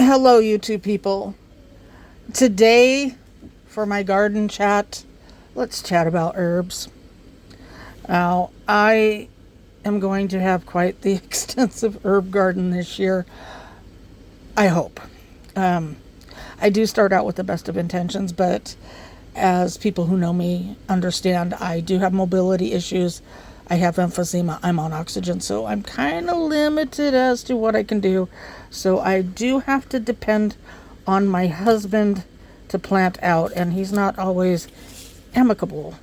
Hello, YouTube people. Today, for my garden chat, let's chat about herbs. Now, I am going to have quite the extensive herb garden this year. I hope. I do start out with the best of intentions, but as people who know me understand, I do have mobility issues. I have emphysema. I'm on oxygen, so I'm kind of limited as to what I can do. So I do have to depend on my husband to plant out, and he's not always amicable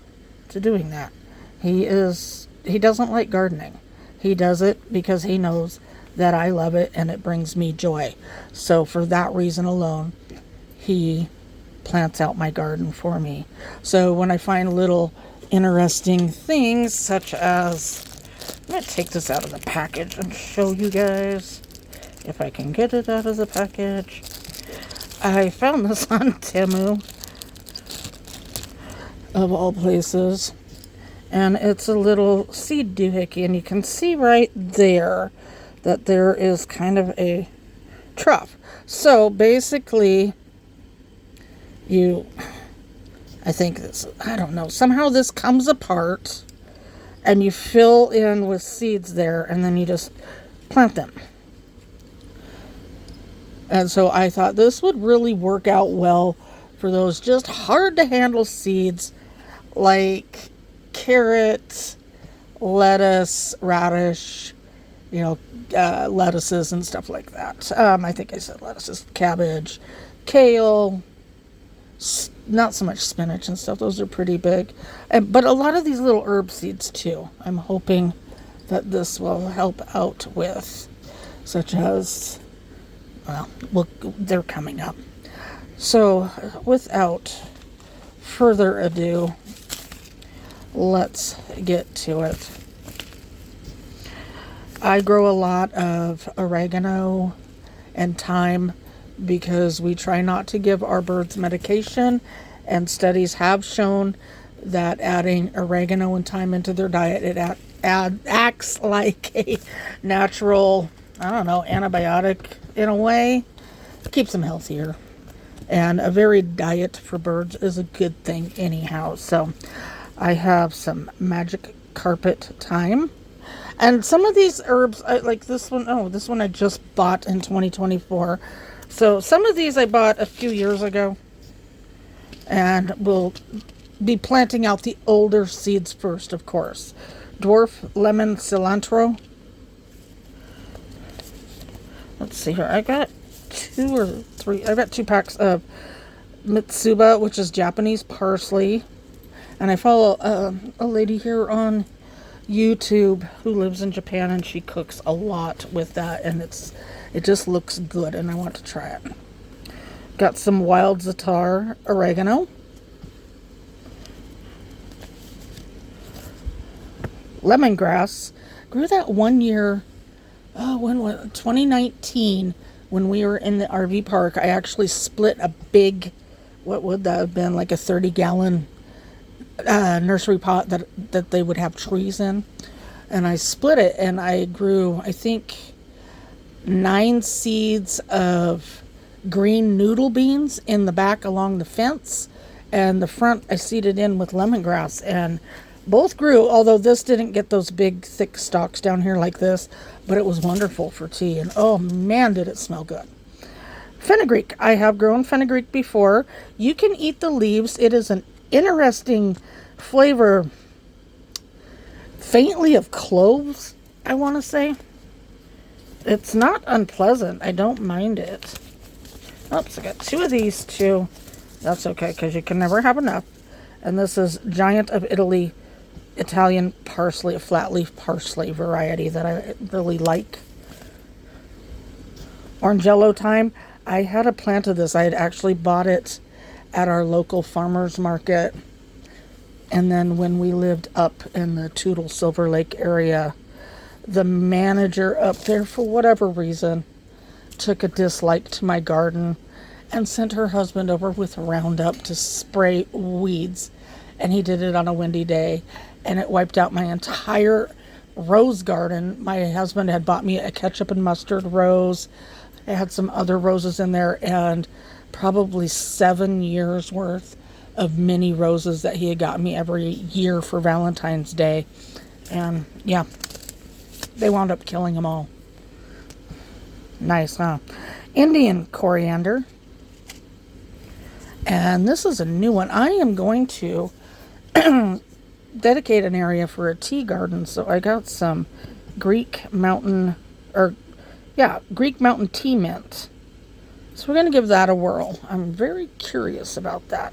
to doing that. He doesn't like gardening. He does it because he knows that I love it and it brings me joy. So for that reason alone, he plants out my garden for me. So when I find little interesting things such as, I'm going to take this out of the package and show you guys if I can get it out of the package. I found this on Temu, of all places, and it's a little seed doohickey, and you can see right there that there is kind of a trough. So basically, I don't know, somehow this comes apart and you fill in with seeds there and then you just plant them. And so I thought this would really work out well for those just hard to handle seeds like carrot, lettuce, radish, lettuces and stuff like that. I think I said lettuces, cabbage, kale, not so much spinach and stuff. Those are pretty big. But a lot of these little herb seeds too. I'm hoping that this will help out with, such as, they're coming up. So without further ado, let's get to it. I grow a lot of oregano and thyme because we try not to give our birds medication, and studies have shown that adding oregano and thyme into their diet, it acts like a natural, antibiotic in a way. It keeps them healthier. And a varied diet for birds is a good thing anyhow. So I have some magic carpet thyme. And some of these herbs, like this one, this one I just bought in 2024. So some of these I bought a few years ago, and we'll be planting out the older seeds first, of course. Dwarf lemon cilantro. Let's see here. I got two packs of Mitsuba, which is Japanese parsley. And I follow a lady here on YouTube who lives in Japan, and she cooks a lot with that, and it just looks good, and I want to try it. Got some wild zatar oregano, lemongrass. Grew that one year, 2019, when we were in the RV park. I actually split a big, what would that have been, like a 30-gallon nursery pot that they would have trees in, and I split it, and I grew, I think, 9 seeds of green noodle beans in the back along the fence, and the front I seeded in with lemongrass, and both grew, although this didn't get those big thick stalks down here like this, but it was wonderful for tea, and oh man, did it smell good. Fenugreek. I have grown fenugreek before. You can eat the leaves. It is an interesting flavor, faintly of cloves, I want to say. It's not unpleasant. I don't mind it. Oops, I got 2 of these too. That's okay, because you can never have enough. And this is Giant of Italy Italian parsley, a flat leaf parsley variety that I really like. Orangello thyme. I had a plant of this. I had actually bought it at our local farmer's market. And then when we lived up in the Toutle Silver Lake area, the manager up there, for whatever reason, took a dislike to my garden and sent her husband over with Roundup to spray weeds. And he did it on a windy day, and it wiped out my entire rose garden. My husband had bought me a ketchup and mustard rose, It had some other roses in there and probably 7 years worth of mini roses that he had gotten me every year for Valentine's Day. And yeah, they wound up killing them all. Nice, huh? Indian coriander. And this is a new one. I am going to dedicate an area for a tea garden. So I got some Greek Mountain tea mint. So we're going to give that a whirl. I'm very curious about that.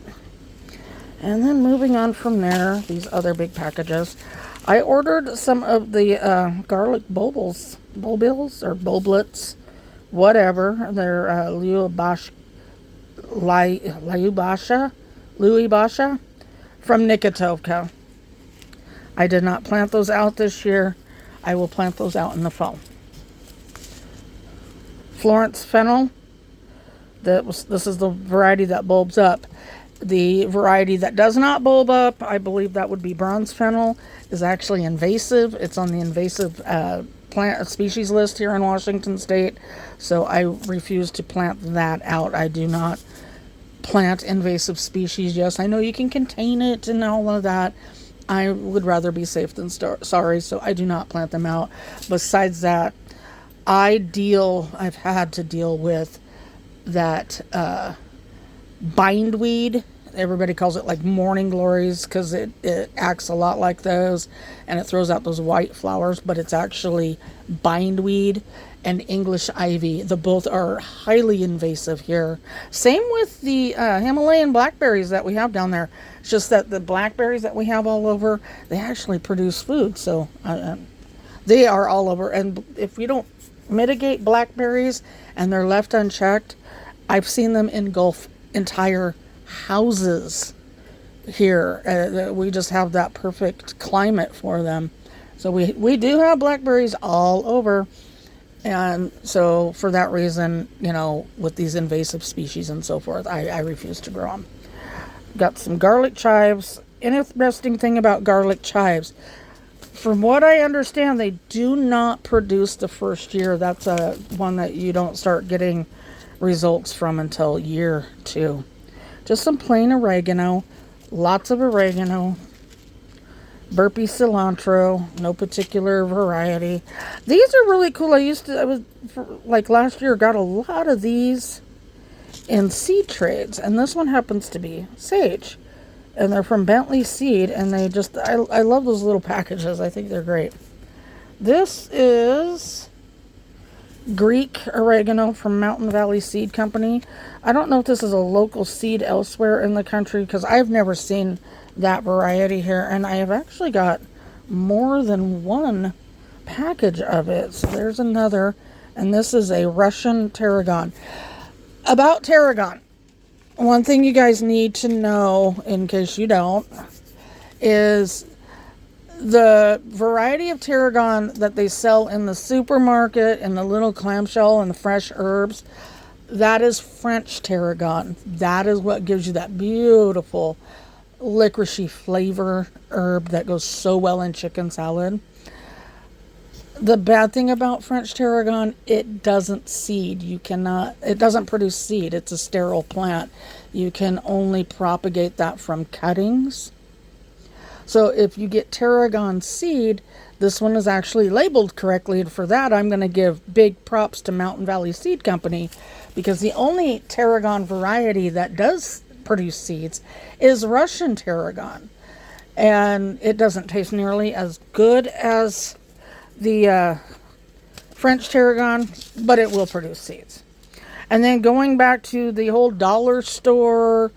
And then moving on from there, these other big packages. I ordered some of the garlic bulbils or bulblets, whatever. They're Luibasha from Nicotovka. I did not plant those out this year. I will plant those out in the fall. Florence fennel. This is the variety that bulbs up. The variety that does not bulb up, I believe that would be bronze fennel, is actually invasive. It's on the invasive plant species list here in Washington State, so I refuse to plant that out. I do not plant invasive species. Yes, I know you can contain it and all of that. I would rather be safe than sorry, so I do not plant them out. Besides that, I've had to deal with that bindweed. Everybody calls it like morning glories because it acts a lot like those and it throws out those white flowers, but it's actually bindweed and English ivy. The both are highly invasive here. Same with the Himalayan blackberries that we have down there. It's just that the blackberries that we have all over, they actually produce food, so they are all over. And if we don't mitigate blackberries and they're left unchecked, I've seen them engulf entire houses here. We just have that perfect climate for them. So we do have blackberries all over. And so for that reason, with these invasive species and so forth, I refuse to grow them. Got some garlic chives. Interesting thing about garlic chives, from what I understand, they do not produce the first year. That's one that you don't start getting results from until year 2. Just some plain oregano, lots of oregano, burpee cilantro, no particular variety. These are really cool. Last year, got a lot of these in seed trades, and this one happens to be sage, and they're from Bentley Seed, and I love those little packages. I think they're great. This is Greek oregano from Mountain Valley Seed Company. I don't know if this is a local seed elsewhere in the country because I've never seen that variety here, and I have actually got more than one package of it. So there's another, and this is a Russian tarragon. About tarragon, one thing you guys need to know, in case you don't, is the variety of tarragon that they sell in the supermarket, in the little clamshell and the fresh herbs, that is French tarragon. That is what gives you that beautiful licoricey flavor herb that goes so well in chicken salad. The bad thing about French tarragon, it doesn't seed. It doesn't produce seed. It's a sterile plant. You can only propagate that from cuttings. So if you get tarragon seed, this one is actually labeled correctly. And for that, I'm going to give big props to Mountain Valley Seed Company, because the only tarragon variety that does produce seeds is Russian tarragon. And it doesn't taste nearly as good as the French tarragon, but it will produce seeds. And then going back to the whole dollar store,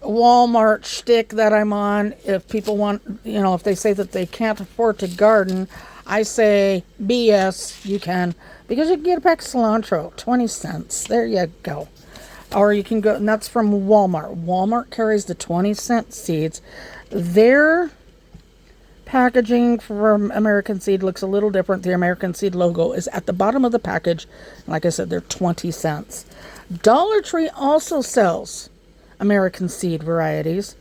Walmart shtick that I'm on, if people want, if they say that they can't afford to garden, I say BS, you can, because you can get a pack of cilantro, 20 cents. There you go. Or you can go, and that's from Walmart. Walmart carries the 20-cent seeds. Their packaging from American Seed looks a little different. The American Seed logo is at the bottom of the package. Like I said, they're 20 cents. Dollar Tree also sells American Seed varieties.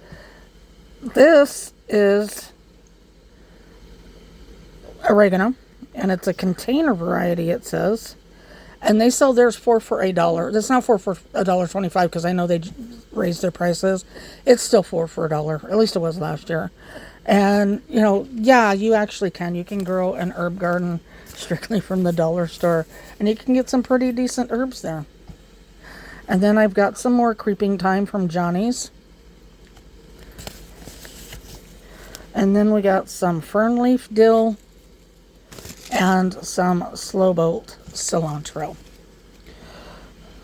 This is oregano, and it's a container variety, it says. And they sell theirs 4 for $1. That's not 4 for $1.25 because I know they raised their prices. It's still 4 for $1. At least it was last year. And, yeah, you actually can. You can grow an herb garden strictly from the dollar store. And you can get some pretty decent herbs there. And then I've got some more creeping thyme from Johnny's. And then we got some fern leaf dill and some slow bolt cilantro.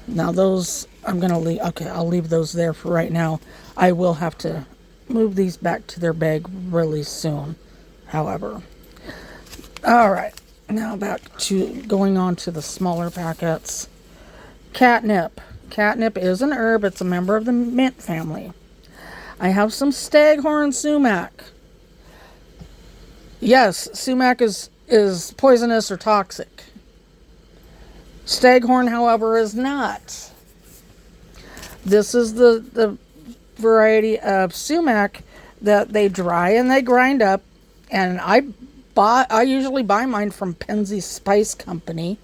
Now those I'm going to leave. Okay, I'll leave those there for right now. I will have to move these back to their bag really soon, however. All right, now back to going on to the smaller packets. Catnip. Catnip is an herb. It's a member of the mint family. I have some staghorn sumac. Yes, sumac is poisonous or toxic. Staghorn, however, is not. This is the variety of sumac that they dry and they grind up. And I usually buy mine from Penzeys Spice Company.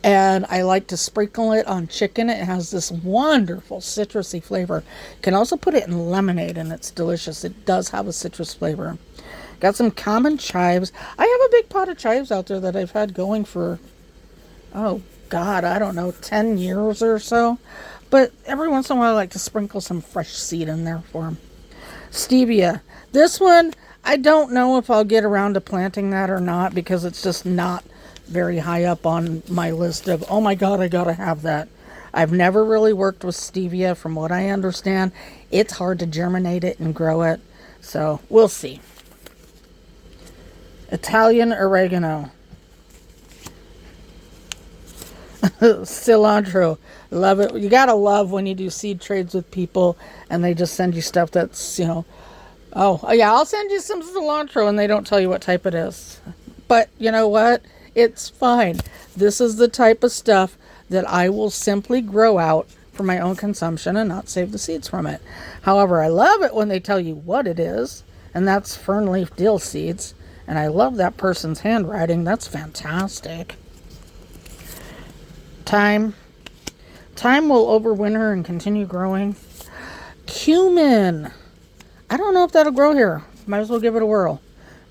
And I like to sprinkle it on chicken. It has this wonderful citrusy flavor. You can also put it in lemonade and it's delicious. It does have a citrus flavor. Got some common chives. I have a big pot of chives out there that I've had going for, oh God, I don't know, 10 years or so. But every once in a while I like to sprinkle some fresh seed in there for them. Stevia. This one, I don't know if I'll get around to planting that or not because it's just not very high up on my list of, oh my God, I gotta have that. I've never really worked with stevia. From what I understand, it's hard to germinate it and grow it. So we'll see. Italian oregano. Cilantro. Love it. You gotta love when you do seed trades with people and they just send you stuff that's, oh yeah, I'll send you some cilantro and they don't tell you what type it is. But you know what? It's fine. This is the type of stuff that I will simply grow out for my own consumption and not save the seeds from it. However, I love it when they tell you what it is, and that's fern leaf dill seeds. And I love that person's handwriting. That's fantastic. Thyme. Thyme will overwinter and continue growing. Cumin. I don't know if that'll grow here. Might as well give it a whirl.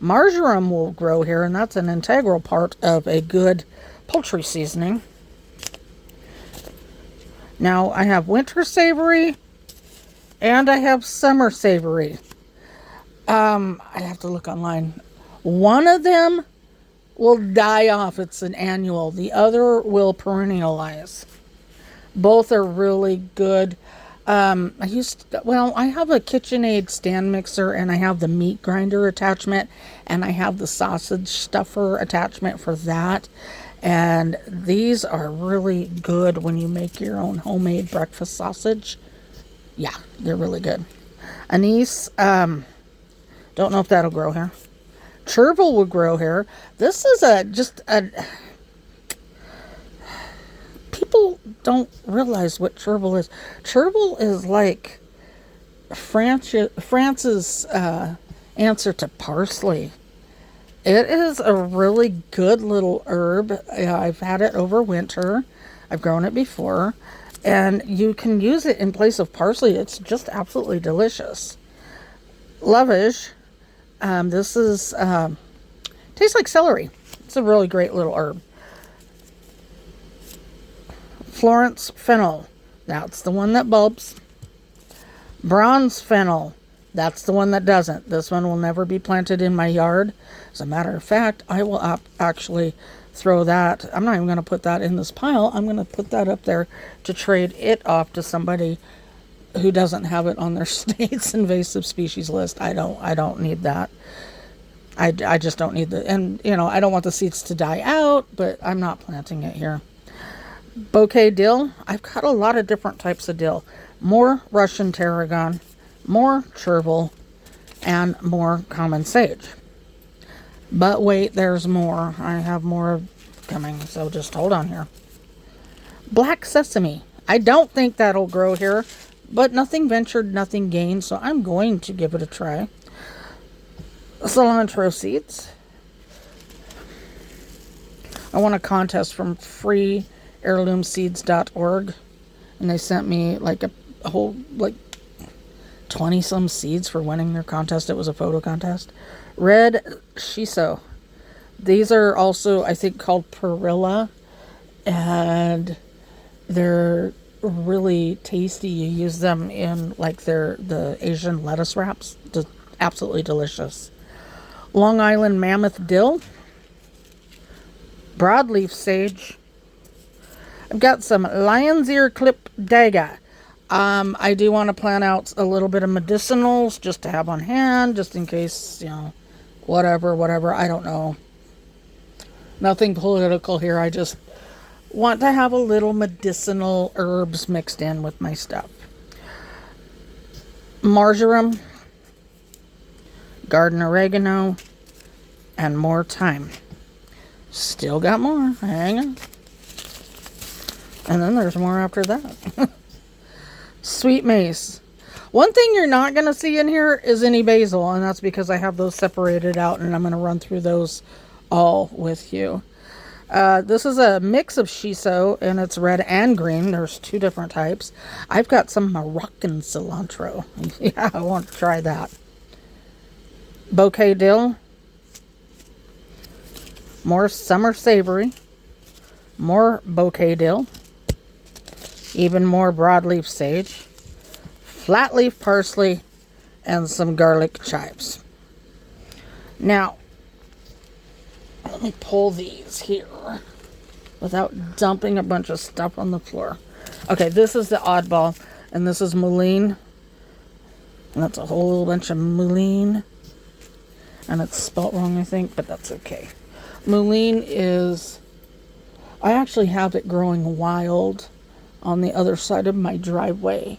Marjoram will grow here, and that's an integral part of a good poultry seasoning. Now, I have winter savory, and I have summer savory. I have to look online. One of them will die off. It's an annual. The other will perennialize. Both are really good. I have a KitchenAid stand mixer and I have the meat grinder attachment and I have the sausage stuffer attachment for that. And these are really good when you make your own homemade breakfast sausage. Yeah, they're really good. Anise, don't know if that'll grow here. Chervil will grow here. This is people don't realize what chervil is. Chervil is like France's answer to parsley. It is a really good little herb. I've had it over winter. I've grown it before. And you can use it in place of parsley. It's just absolutely delicious. Lovage. This is tastes like celery. It's a really great little herb. Florence fennel. That's the one that bulbs. Bronze fennel. That's the one that doesn't. This one will never be planted in my yard. As a matter of fact, I will actually throw that. I'm not even going to put that in this pile. I'm going to put that up there to trade it off to somebody who doesn't have it on their state's invasive species list. I don't need that. I just don't need the, and I don't want the seeds to die out, but I'm not planting it here. Bouquet dill. I've got a lot of different types of dill. More Russian tarragon, more chervil, and more common sage. But wait, there's more. I have more coming, so just hold on here. Black sesame. I don't think that'll grow here, but nothing ventured, nothing gained, so I'm going to give it a try. Cilantro seeds. I won a contest from Free heirloomseeds.org, and they sent me like a whole like 20 some seeds for winning their contest. It was a photo contest. Red shiso. These are also, I think, called perilla, and they're really tasty. You use them in like the Asian lettuce wraps. Absolutely delicious. Long Island mammoth dill, broadleaf sage. I've got some lion's ear clip dagga. I do want to plan out a little bit of medicinals just to have on hand, just in case, whatever. I don't know. Nothing political here. I just want to have a little medicinal herbs mixed in with my stuff. Marjoram, garden oregano, and more thyme. Still got more. Hang on. And then there's more after that. Sweet mace. One thing you're not going to see in here is any basil, and that's because I have those separated out, and I'm going to run through those all with you. This is a mix of shiso, and it's red and green. There's 2 different types. I've got some Moroccan cilantro. Yeah, I want to try that. Bouquet dill. More summer savory. More bouquet dill. Even more broadleaf sage. Flat leaf parsley. And some garlic chives. Now, let me pull these here without dumping a bunch of stuff on the floor. Okay, this is the oddball, and this is mullein. And that's a whole bunch of mullein. And it's spelt wrong, I think, but that's okay. Mullein is, I actually have it growing wild on the other side of my driveway.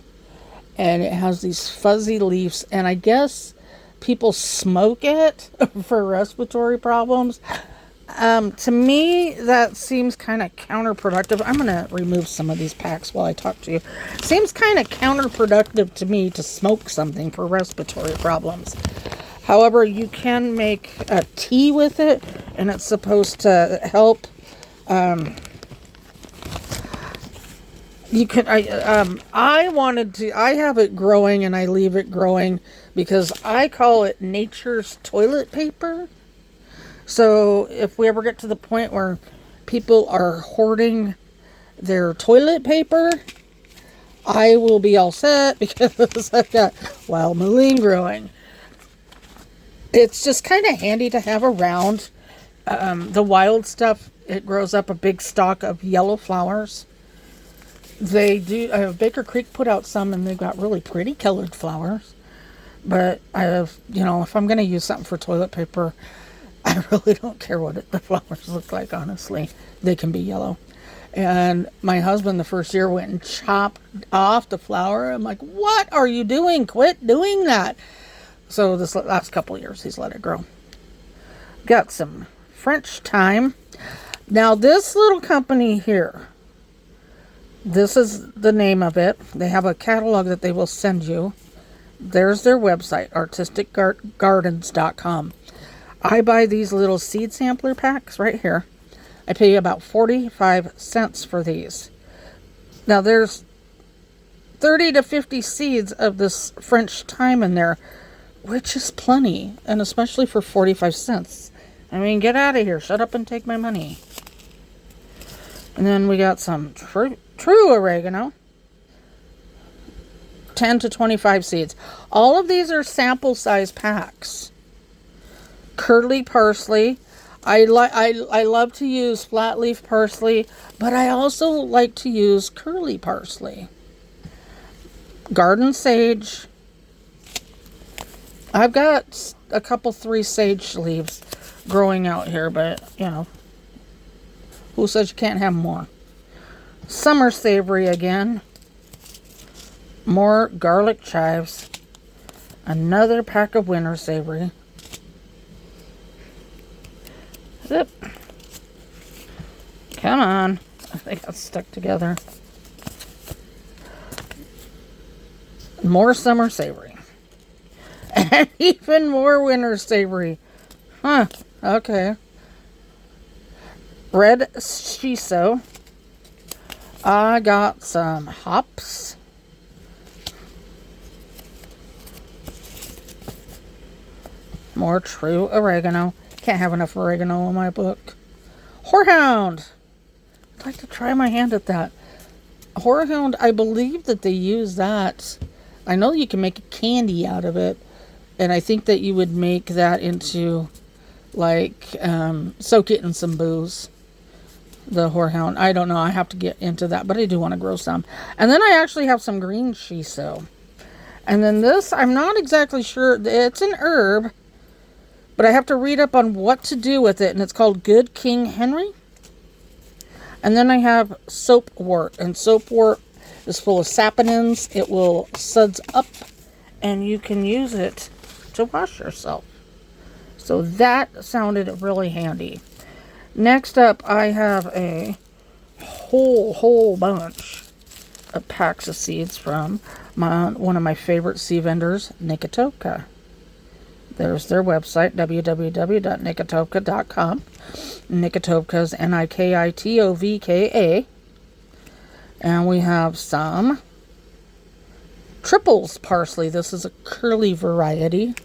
And it has these fuzzy leaves, and I guess people smoke it for respiratory problems. To me, that seems kind of counterproductive. I'm going to remove some of these packs while I talk to you. Seems kind of counterproductive to me to smoke something for respiratory problems. However, you can make a tea with it, and it's supposed to help. You can. I have it growing, and I leave it growing because I call it nature's toilet paper. So if we ever get to the point where people are hoarding their toilet paper, I will be all set because I've got wild mullein growing. It's just kind of handy to have around. The wild stuff, it grows up a big stalk of yellow flowers. They do, Baker Creek put out some, and they've got really pretty colored flowers. But if I'm going to use something for toilet paper, I really don't care what the flowers look like, honestly. They can be yellow. And my husband the first year went and chopped off the flower. I'm like, what are you doing? Quit doing that. So this last couple of years, he's let it grow. Got some French thyme. Now this little company here, this is the name of it. They have a catalog that they will send you. There's their website, artisticgardens.com. I buy these little seed sampler packs right here. I pay about 45 cents for these. Now there's 30 to 50 seeds of this French thyme in there, which is plenty, and especially for 45 cents. I mean, get out of here. Shut up and take my money. And then we got some true oregano. 10 to 25 seeds. All of these are sample size packs. Curly parsley. I love to use flat leaf parsley, but I also like to use curly parsley. Garden sage. I've got a couple 3 sage leaves growing out here, but who says you can't have more? Summer savory again. More garlic chives. Another pack of winter savory. Zip. Come on. They got stuck together. More summer savory. And even more winter savory. Huh. Okay. Red shiso. I got some hops. More true oregano. Can't have enough oregano in my book. Horehound. I'd like to try my hand at that. Horehound, I believe that they use that. I know you can make a candy out of it. And I think that you would make that into, like, soak it in some booze. The horehound. I don't know. I have to get into that. But I do want to grow some. And then I actually have some green shiso. And then this, I'm not exactly sure. It's an herb. But I have to read up on what to do with it. And it's called Good King Henry. And then I have soapwort. And soapwort is full of saponins. It will suds up. And you can use it to wash yourself. So that sounded really handy. Next up, I have a whole bunch of packs of seeds from one of my favorite seed vendors, Nikitovka. There's their website, www.nikitovka.com. Nikitovka is Nikitovka. And we have some triples parsley. This is a curly variety.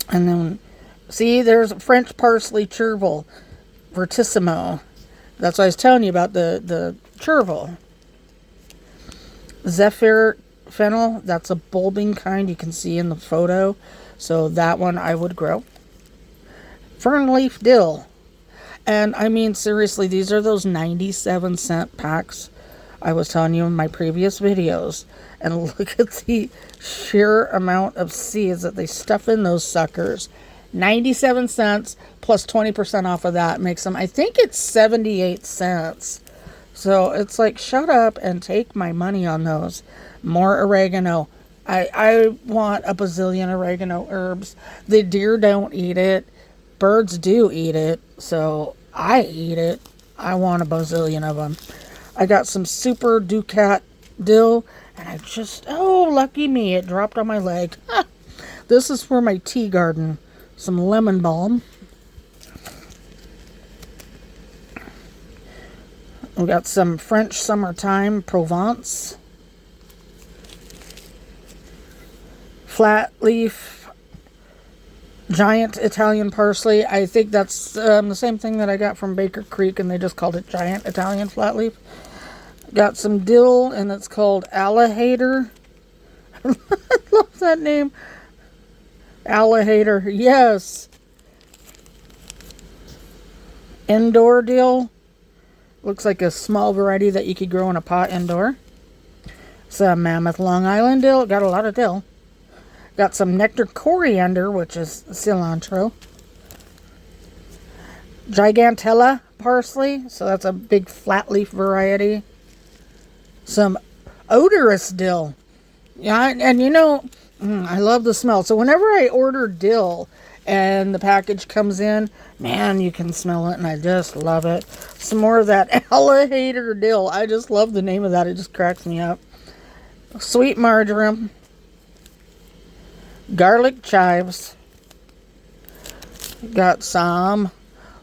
And then, see, there's French parsley chervil, Vertissimo. That's what I was telling you about, the chervil. Zephyr fennel, that's a bulbing kind you can see in the photo. So that one I would grow. Fern leaf dill. And I mean, seriously, these are those 97-cent packs I was telling you in my previous videos. And look at the sheer amount of seeds that they stuff in those suckers. 97 cents plus 20% off of that makes them, I think it's 78 cents. So it's like, shut up and take my money on those. More oregano. I want a bazillion oregano herbs. The deer don't eat it. Birds do eat it. So I eat it. I want a bazillion of them. I got some Super Ducat dill. And I just, oh, lucky me, it dropped on my leg. This is for my tea garden. Some lemon balm. We got some French Summertime Provence. Flat leaf giant Italian parsley. I think that's the same thing that I got from Baker Creek, and they just called it giant Italian flat leaf. Got some dill, and it's called Alligator. I love that name. Alligator, yes. Indoor dill. Looks like a small variety that you could grow in a pot indoor. Some Mammoth Long Island dill. Got a lot of dill. Got some nectar coriander, which is cilantro. Gigantella parsley. So that's a big flat leaf variety. Some odorous dill. Yeah, and you know, I love the smell. So whenever I order dill and the package comes in, man, you can smell it, and I just love it. Some more of that alligator dill. I just love the name of that. It just cracks me up. Sweet marjoram. Garlic chives. Got some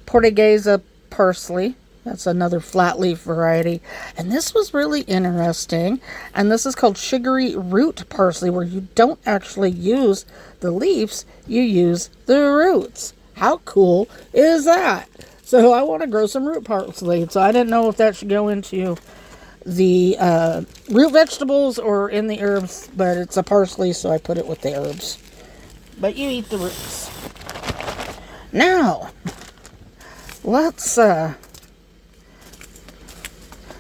Portuguesa parsley. That's another flat leaf variety. And this was really interesting. And this is called sugary root parsley, where you don't actually use the leaves, you use the roots. How cool is that? So I want to grow some root parsley. So I didn't know if that should go into the root vegetables or in the herbs, but it's a parsley, so I put it with the herbs. But you eat the roots. Now, let's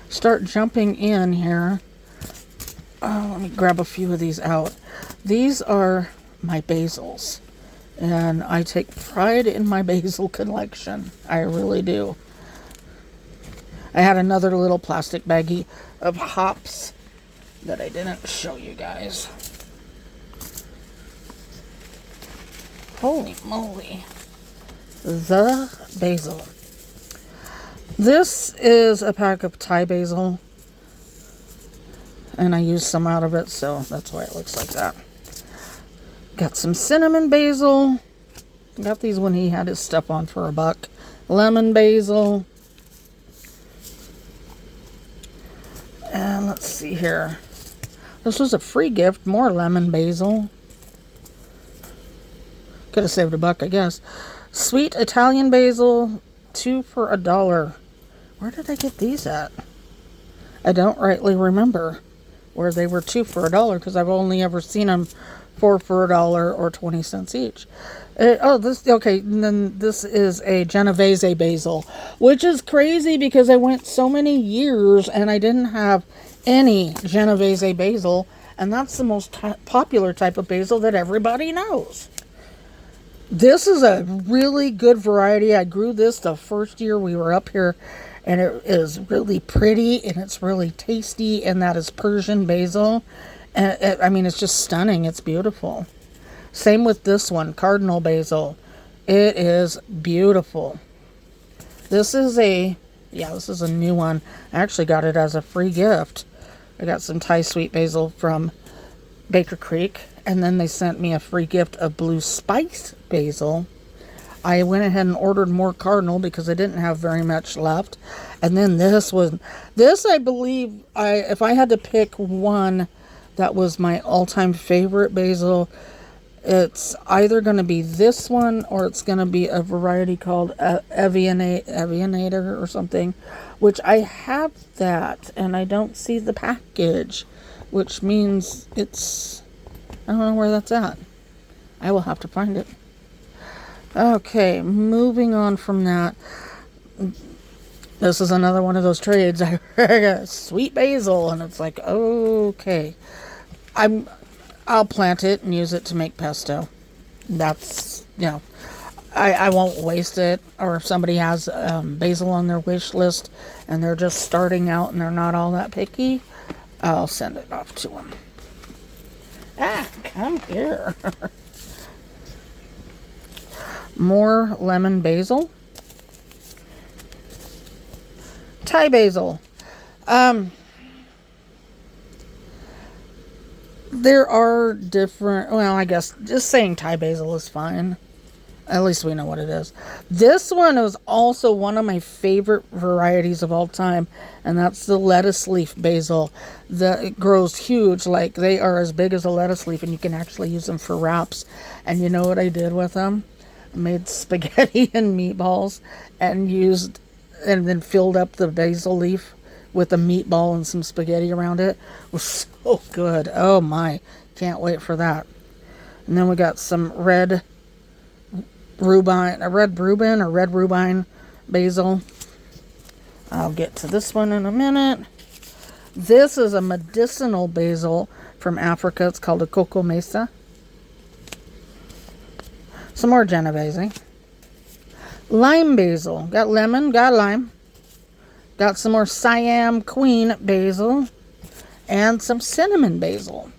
start jumping in here. Oh, let me grab a few of these out. These are my basils, and I take pride in my basil collection. I really do. I had another little plastic baggie of hops that I didn't show you guys. Holy moly. The basil. This is a pack of Thai basil, and I used some out of it, so that's why it looks like that. Got some cinnamon basil. Got these when he had his stuff on for $1. Lemon basil. let's see here. This was a free gift. More lemon basil. Could have saved $1, I guess. Sweet Italian basil, 2 for $1. Where did I get these at? I don't rightly remember where they were 2 for $1 because I've only ever seen them 4 for $1 or 20 cents each. Okay. And then this is a Genovese basil, which is crazy because I went so many years and I didn't have any Genovese basil, and that's the most popular type of basil that everybody knows. This is a really good variety. I grew this the first year we were up here, and it is really pretty and it's really tasty, and that is Persian basil. And it's just stunning. It's beautiful. Same with this one, cardinal basil. It is beautiful. This is a new one. I actually got it as a free gift. I got some Thai sweet basil from Baker Creek, and then they sent me a free gift of blue spice basil. I went ahead and ordered more cardinal because I didn't have very much left. And then this I believe, if I had to pick one that was my all-time favorite basil, it's either going to be this one or it's going to be a variety called Aviator or something, which I have that and I don't see the package, which means I don't know where that's at. I will have to find it. Okay, moving on from that. This is another one of those trades. I got sweet basil, and it's like, okay. I'll plant it and use it to make pesto. That's, I won't waste it. Or if somebody has basil on their wish list and they're just starting out and they're not all that picky, I'll send it off to them. Come here. More lemon basil. Thai basil. There are different, I guess just saying Thai basil is fine. At least we know what it is. This one is also one of my favorite varieties of all time, and that's the lettuce leaf basil. It grows huge, like they are as big as a lettuce leaf, and you can actually use them for wraps. And you know what I did with them? I made spaghetti and meatballs and then filled up the basil leaf with a meatball and some spaghetti around it. It was so good. Oh my, can't wait for that. And then we got some red rhubarb basil. I'll get to this one in a minute. This is a medicinal basil from Africa. It's called a coco mesa. Some more Genovese. Lime basil. Got lemon, got lime. Got some more Siam Queen basil. And some cinnamon basil.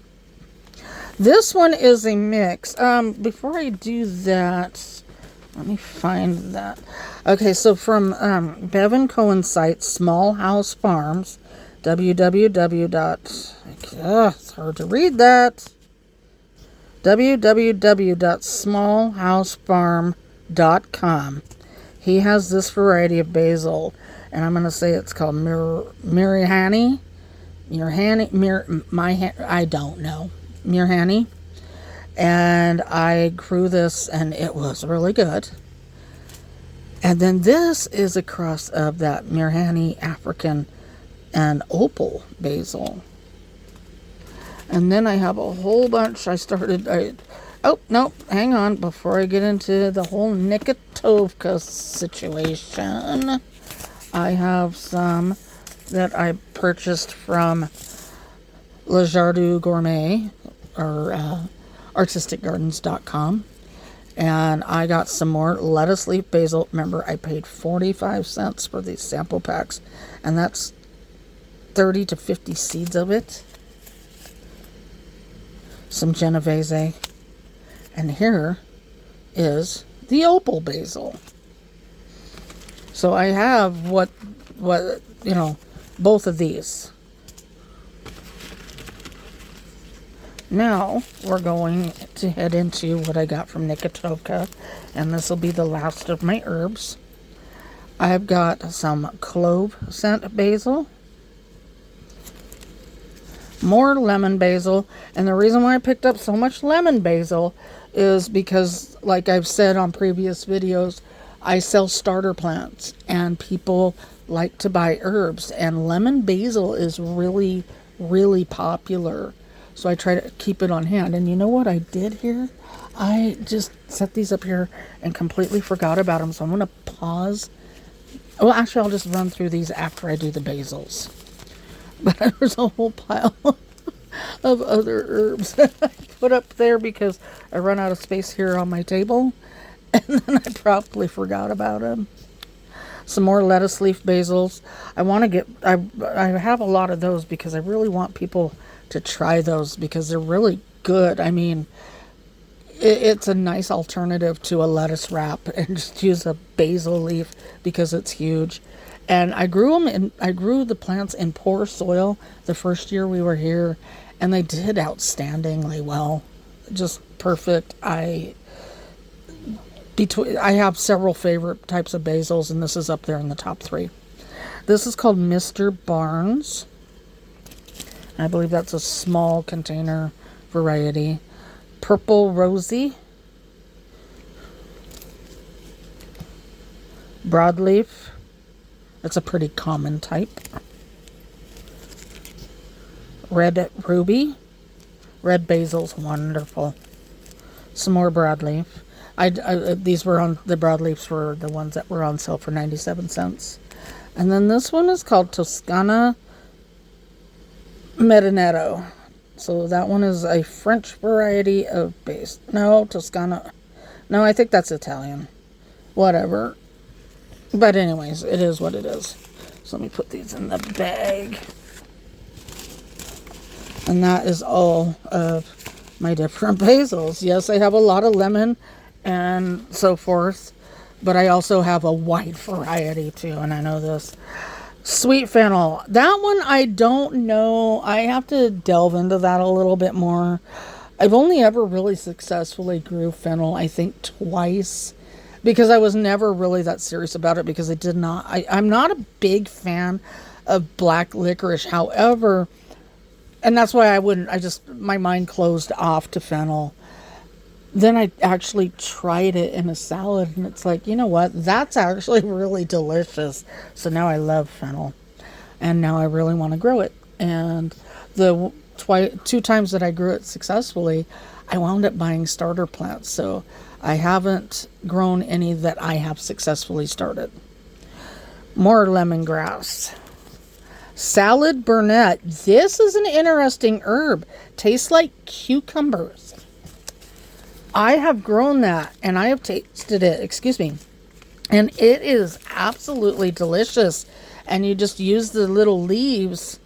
This one is a mix. Before I do that, let me find that. Okay, so from Bevan Cohen site, Small House Farms, it's hard to read that. www.smallhousefarm.com. He has this variety of basil, and I'm going to say it's called Mirihani. I don't know. Mirihani. And I grew this, and it was really good. And then this is a cross of that Mirihani African and opal basil. And then I have a whole bunch. Hang on. Before I get into the whole Nicotovka situation, I have some that I purchased from Le Jardin Gourmet, or artisticgardens.com. And I got some more lettuce leaf basil. Remember, I paid 45 cents for these sample packs, and that's 30 to 50 seeds of it. Some Genovese. And here is the opal basil. So I have both of these. Now we're going to head into what I got from Nicotovka, and this will be the last of my herbs. I've got some clove scent basil. More lemon basil. And the reason why I picked up so much lemon basil is because, like I've said on previous videos, I sell starter plants and people like to buy herbs, and lemon basil is really, really popular. So I try to keep it on hand. And you know what I did here? I just set these up here and completely forgot about them. So I'm going to pause. Well, actually, I'll just run through these after I do the basils. But there's a whole pile of other herbs that I put up there because I run out of space here on my table. And then I probably forgot about them. Some more lettuce leaf basils. I have a lot of those because I really want people to try those because they're really good. I mean, it's a nice alternative to a lettuce wrap, and just use a basil leaf because it's huge. And I grew the plants in poor soil the first year we were here, and they did outstandingly well. Just perfect. I have several favorite types of basils, and this is up there in the top 3. This is called Mr. Barnes. I believe that's a small container variety. Purple Rosy. Broadleaf. It's a pretty common type. Red Ruby. Red Basil's wonderful. Some more broadleaf. These were on the broadleafs were the ones that were on sale for 97 cents. And then this one is called Toscana Medinetto. So that one is a French variety of base. No, Toscana. No, I think that's Italian. Whatever. But anyways, it is what it is. So let me put these in the bag. And that is all of my different basils. Yes, I have a lot of lemon and so forth, but I also have a wide variety too, and I know this. Sweet fennel. That one I don't know. I have to delve into that a little bit more. I've only ever really successfully grew fennel, I think, twice, because I was never really that serious about it because I'm not a big fan of black licorice. However, and that's why my mind closed off to fennel. Then I actually tried it in a salad, and it's like, you know what? That's actually really delicious. So now I love fennel, and now I really want to grow it. And the 2 times that I grew it successfully, I wound up buying starter plants. So I haven't grown any that I have successfully started. More lemongrass. Salad burnet. This is an interesting herb. Tastes like cucumbers. I have grown that, and I have tasted it, and it is absolutely delicious. And you just use the little leaves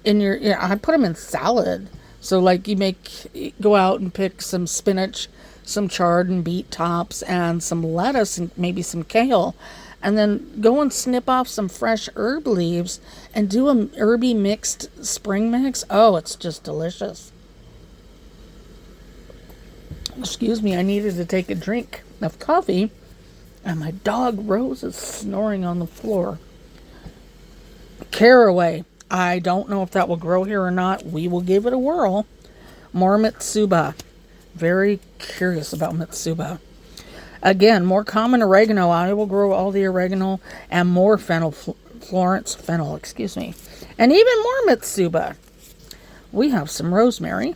in I put them in salad. So like go out and pick some spinach, some chard and beet tops, and some lettuce, and maybe some kale. And then go and snip off some fresh herb leaves and do a herby mixed spring mix. Oh, it's just delicious. Excuse me, I needed to take a drink of coffee, and my dog Rose is snoring on the floor. Caraway. I don't know if that will grow here or not. We will give it a whirl. More Mitsuba. Very curious about Mitsuba. Again, more common oregano. I will grow all the oregano and more fennel, Florence fennel, and even more Mitsuba. We have some rosemary.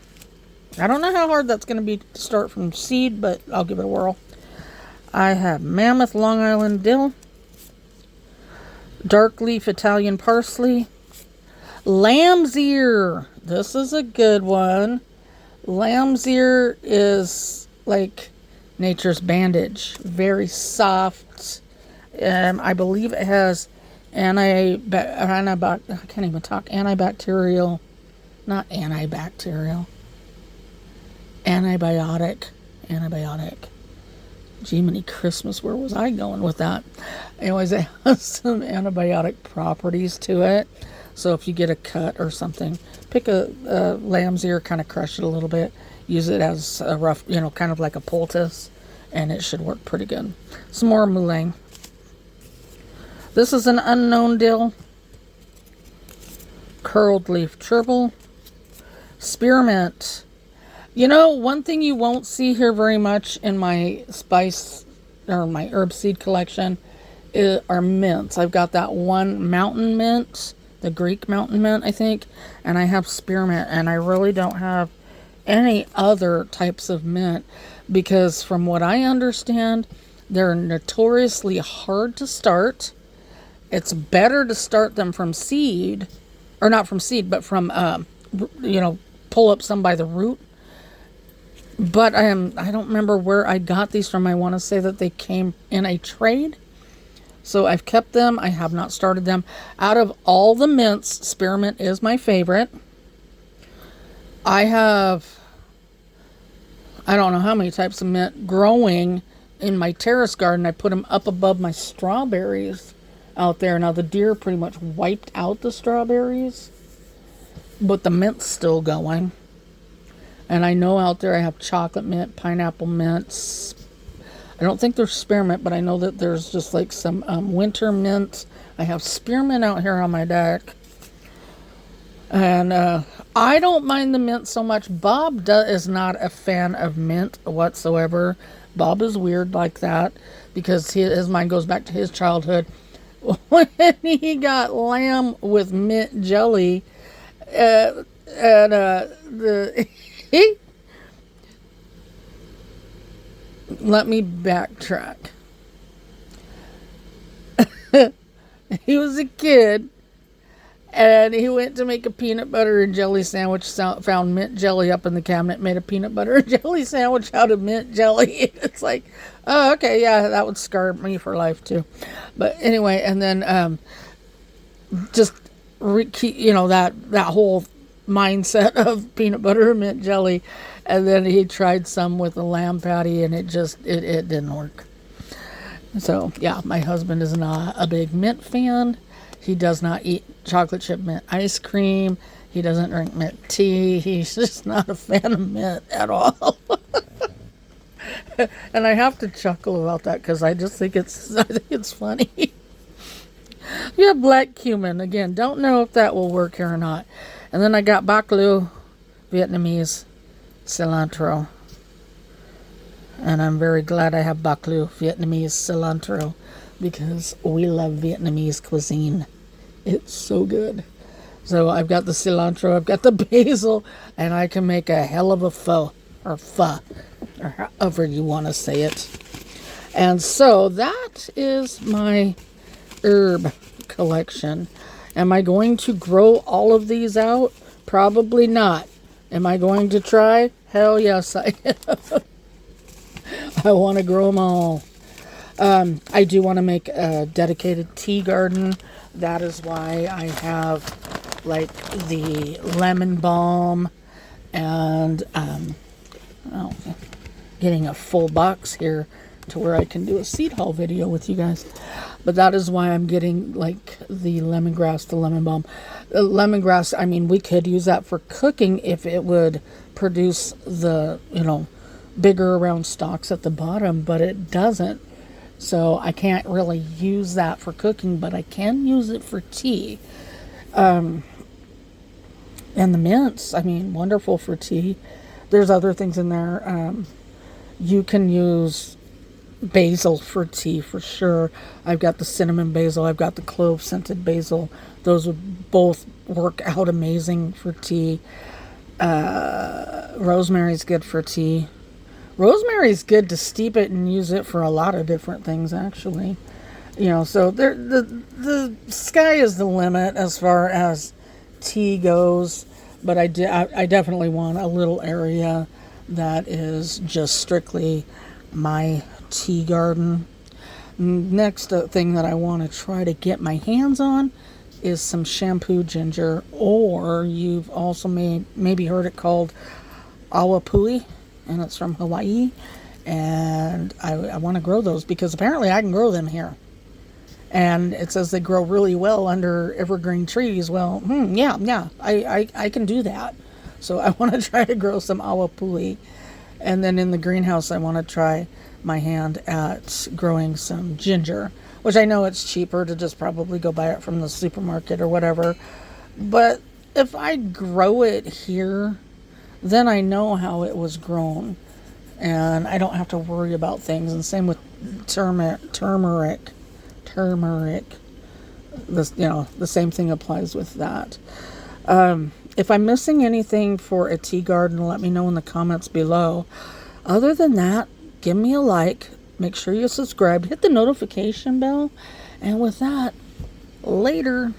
I don't know how hard that's going to be to start from seed, but I'll give it a whirl. I have Mammoth Long Island dill, dark leaf Italian parsley, lamb's ear. This is a good one. Lamb's ear is like nature's bandage. Very soft. I believe it has antibacterial. Jiminy Christmas, where was I going with that? Anyways, it has some antibiotic properties to it. So if you get a cut or something, pick a lamb's ear, kind of crush it a little bit, use it as a rough, kind of like a poultice, and it should work pretty good. Some more mullein. This is an unknown dill. Curled leaf chervil. Spearmint. You know, one thing you won't see here very much in my spice or my herb seed collection are mints. I've got that one mountain mint, the Greek mountain mint, I think, and I have spearmint, and I really don't have any other types of mint because from what I understand, they're notoriously hard to start. It's better to start them from seed, or not from seed, but from, pull up some by the root. But I don't remember where I got these from. I want to say that they came in a trade. So I've kept them. I have not started them. Out of all the mints, spearmint is my favorite. I don't know how many types of mint growing in my terrace garden. I put them up above my strawberries out there. Now the deer pretty much wiped out the strawberries, but the mint's still going. And I know out there I have chocolate mint, pineapple mints. I don't think there's spearmint, but I know that there's just like some winter mint. I have spearmint out here on my deck. And I don't mind the mint so much. Bob is not a fan of mint whatsoever. Bob is weird like that because his mind goes back to his childhood. When he got lamb with mint jelly, let me backtrack. He was a kid and he went to make a peanut butter and jelly sandwich, found mint jelly up in the cabinet, made a peanut butter and jelly sandwich out of mint jelly. It's like, oh, okay, yeah, that would scar me for life too. But anyway, and then just that whole mindset of peanut butter and mint jelly, and then he tried some with a lamb patty and it didn't work. So yeah, my husband is not a big mint fan. He does not eat chocolate chip mint ice cream. He doesn't drink mint tea. He's just not a fan of mint at all. And I have to chuckle about that because I think it's funny. Yeah, black cumin. Again, don't know if that will work here or not. And then I got bạc liu, Vietnamese cilantro. And I'm very glad I have bạc liu, Vietnamese cilantro, because we love Vietnamese cuisine. It's so good. So I've got the cilantro, I've got the basil, and I can make a hell of a pho, or however you want to say it. And so that is my herb collection. Am I going to grow all of these out? Probably not. Am I going to try? Hell yes, I am. I want to grow them all. I do want to make a dedicated tea garden. That is why I have like the lemon balm and getting a full box here to where I can do a seed haul video with you guys. But that is why I'm getting like the lemongrass, the lemon balm. Lemongrass, I mean, we could use that for cooking if it would produce the, bigger round stalks at the bottom, but it doesn't. So I can't really use that for cooking, but I can use it for tea. And the mints, I mean, wonderful for tea. There's other things in there. You can use basil for tea for sure. I've got the cinnamon basil. I've got the clove scented basil. Those would both work out amazing for tea. Rosemary's good for tea. Rosemary's good to steep it and use it for a lot of different things, actually. So the sky is the limit as far as tea goes. But I definitely want a little area that is just strictly my tea garden. Next thing that I want to try to get my hands on is some shampoo ginger, or you've also maybe heard it called awapui, and it's from Hawaii. And I want to grow those because apparently I can grow them here. And it says they grow really well under evergreen trees. Well, yeah, I can do that. So I want to try to grow some awapui. And then in the greenhouse, I want to try my hand at growing some ginger, which I know it's cheaper to just probably go buy it from the supermarket or whatever. But if I grow it here then I know how it was grown, and I don't have to worry about things. And same with turmeric. This, the same thing applies with that. If I'm missing anything for a tea garden, let me know in the comments below. Other than that, give me a like. Make sure you're subscribed. Hit the notification bell. And with that, later.